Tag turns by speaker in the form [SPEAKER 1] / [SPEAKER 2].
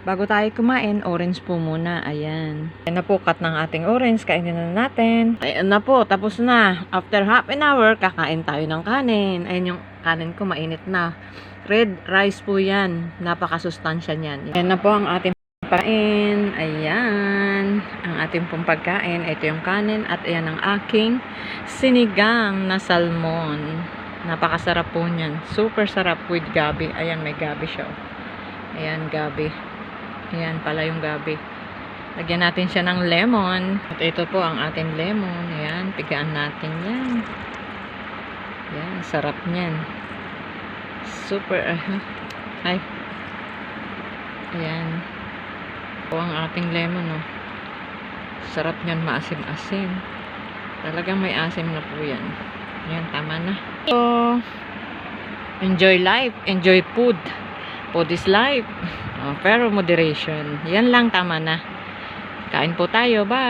[SPEAKER 1] Bago tayo kumain, orange po muna. Ayan. Ayan na po, cut ng ating orange. Kainin na natin. Ayan na po, tapos na. After half an hour, kakain tayo ng kanin. Ayan yung kanin ko, mainit na. Red rice po yan. Napakasustansya niyan. Ayan na po ang ating pagkain. Ayan. Ang ating pong pagkain. Ito yung kanin. At ayan ang aking sinigang na salmon. Napakasarap po niyan. Super sarap with gabi. Ayan, may gabi siya. Ayan, gabi. Ayan pala yung gabi. Lagyan natin siya ng lemon. At ito po ang ating lemon. Ayan, pigaan natin yan. Ayan, sarap niyan. Super, ay. Ayan. Po ang ating lemon, oh. Sarap niyan, maasim-asim. Talagang may asim na po yan. Ayan, tama na. So, enjoy life, enjoy food. Food is life. Pero moderation. Yan lang, tama na. Kain po tayo. Bye!